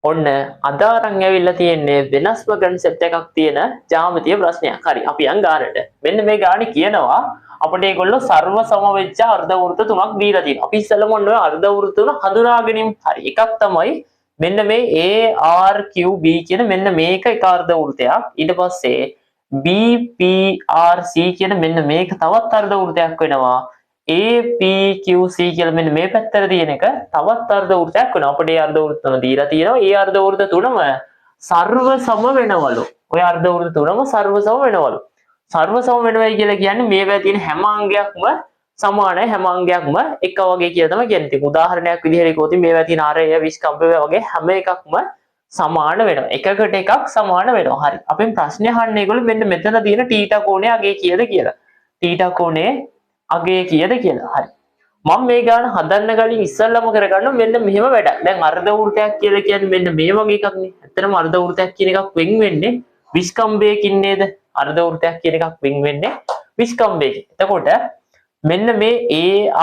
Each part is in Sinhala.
ඔන්න අද අරන් ඇවිල්ලා තියෙන්නේ වෙනස්ම concept එකක් තියෙන ජ්‍යාමිතිය ප්‍රශ්නයක්. හරි අපි යන් ගානට. මෙන්න මේ ගානේ කියනවා අපිට ඒගොල්ලෝ සර්ව සම වෙච්ච අර්ධ වෘත්ත තුනක් දීලා තියෙනවා. අපි ඉස්සෙල්ලම ඔන්න ඔය අර්ධ වෘත්ත තුන හඳුනා ගැනීම. හරි එකක් තමයි මෙන්න මේ ARQB කියන මෙන්න මේක එක අර්ධ වෘත්තයක්. ඊට පස්සේ BPRC කියන මෙන්න මේක තවත් අර්ධ වෘත්තයක් වෙනවා. APQC කියලා මෙන්න මේ පැත්තට තියෙන එක තවත් අර්ධ වෘත්තයක් වෙනවා. අපිට ඒ අර්ධ වෘත්ත තුන දීලා තියෙනවා. ඒ අර්ධ වෘත්ත තුනම සර්ව සම වෙනවලු. ඔය අර්ධ වෘත්ත තුනම සර්ව සම වෙනවලු. සර්ව සම වෙනවයි කියලා කියන්නේ මේවා තියෙන හැම අංගයක්ම සමානයි, හැම අංගයක්ම එක වගේ කියලා තමයි කියන්නේ. ඉතින් උදාහරණයක් විදිහට කිව්වොත් මේවා තියෙන ආරය විස්කම්භය වගේ හැම එකක්ම සමාන වෙනවා. එකකට එකක් සමාන වෙනවා. හරි. අපෙන් ප්‍රශ්නේ අහන්නේ ඒගොල්ලෝ මෙන්න මෙතන තියෙන තීටා කෝණය අගේ කීයද කියලා. තීටා කෝණය අගේ කීයද කියලා. හරි. මම මේ ගාන හදන්න කලින් ඉස්සල්ලාම කරගන්න මෙන්න මෙහෙම වැඩක්. දැන් අර්ධ වෘත්තයක් කියලා කියන්නේ මෙන්න මේ වගේ එකක් නේ. ඇත්තටම අර්ධ වෘත්තයක් කියන එකක් වෙන් වෙන්නේ විස්කම්භයකින් නේද? අර්ධ වෘත්තයක් කියන එකක් වෙන් වෙන්නේ විස්කම්භයකින්. එතකොට මෙන්න මේ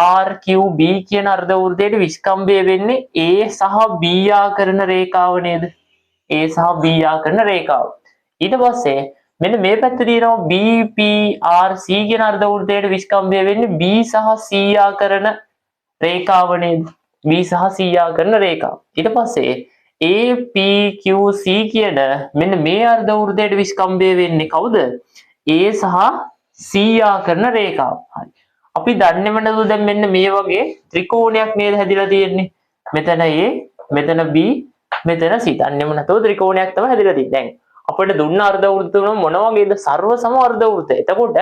ARQB කියන අර්ධ වෘත්තයේ විස්කම්භය වෙන්නේ A සහ B ආකරණ රේඛාව නේද? A සහ B ආකරණ රේඛාව. ඊට පස්සේ මෙන්න මේ පැත්තේ තියෙනවා BPRC කියන අර්ධ වෘත්තයේ විස්කම්භය වෙන්නේ B සහ C ආකරණ රේඛාව නේද? B සහ C ආකරණ රේඛාව. ඊට පස්සේ APQC කියන මෙන්න මේ අර්ධ වෘත්තයේ විස්කම්භය වෙන්නේ කවුද? A සහ C ආකරණ රේඛාව. හරි. අපි දන්නේම නේද දැන් මෙන්න මේ වගේ ත්‍රිකෝණයක් නේද හැදිලා තියෙන්නේ. මෙතන A, මෙතන B, මෙතන C. දන්නේම නැතෝ ත්‍රිකෝණයක් තමයි හැදිලා තියෙන්නේ. දැන් අපිට දුන්න අර්ධ වෘත්ත තුන මොන වගේද? සර්ව සම අර්ධ වෘත්ත. එතකොට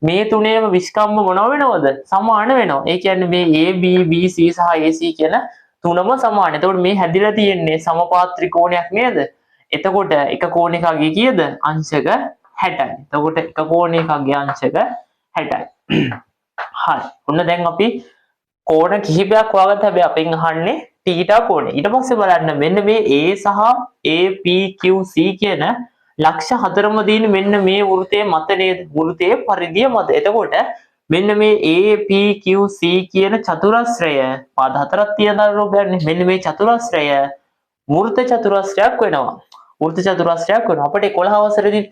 මේ තුනේම විස්කම්භ මොනව වෙනවද? සමාන වෙනවා. ඒ කියන්නේ මේ AB, BC සහ AC කියන තුනම සමාන. එතකොට මේ හැදිලා තියෙන්නේ සමපාත ත්‍රිකෝණයක් නේද? එතකොට එක කෝණයකගේ කීයද? අංශක 60යි. එතකොට එක කෝණයකගේ අංශක 60යි. හරි. ඔන්න දැන් අපි කෝණ කිහිපයක් හොයාගත්ත හැබැයි අපෙන් අහන්නේ තීටා කෝණය. ඊට පස්සේ බලන්න මෙන්න මේ A සහ APQC කියන ලක්ෂ 4ම දින මෙන්න මේ වෘත්තයේ මත නේද? වෘත්තයේ පරිධිය මත. එතකොට මෙන්න මේ APQC කියන චතුරස්‍රය පාද හතරක් තියෙන රූපයන්නේ. මෙන්න මේ චතුරස්‍රය වෘත්ත චතුරස්‍රයක් වෙනවා. වෘත්ත චතුරස්‍රයක් වෙනවා. අපිට 11 වසරේදී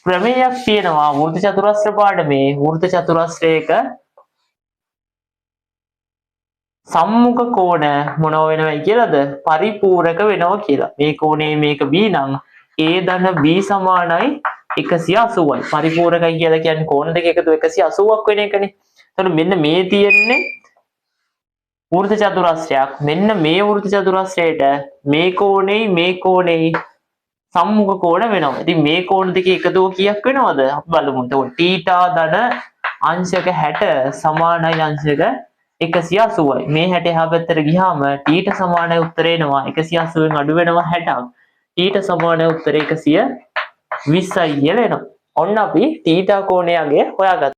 ප්‍රමේයයක් තියෙනවා වෘත්ත චතුරස්‍ර පාඩමේ. වෘත්ත චතුරස්‍රයක සම්මුඛ කෝණ මොනව වෙනවයි කියලාද? පරිපූරක වෙනවා කියලා. මේ කෝණේ මේක B නම් A ධන B සමානයි 180යි. පරිපූරකයි කියලා කියන්නේ කෝණ දෙක එකතු 180ක් වෙන එකනේ. එතකොට මෙන්න මේ තියෙන්නේ වෘත්ත චතුරස්‍රයක්. මෙන්න මේ වෘත්ත චතුරස්‍රයට මේ කෝණෙයි සම්මුඛ කෝණ වෙනවා. ඉතින් මේ කෝණ දෙක එකතුව කීයක් වෙනවද? අපි බලමු. එතකොට තීටා ධන අංශක 60 සමානයි අංශක 180යි. මේ 60 එහා පැත්තට ගියාම ඊට සමානයි උත්තරේ එනවා 180ෙන් අඩු වෙනවා 60ක්. ඊට සමානයි උත්තරේ 120යි කියලා එනවා. ඔන්න අපි තීටා කෝණයගේ හොයාගත්තා.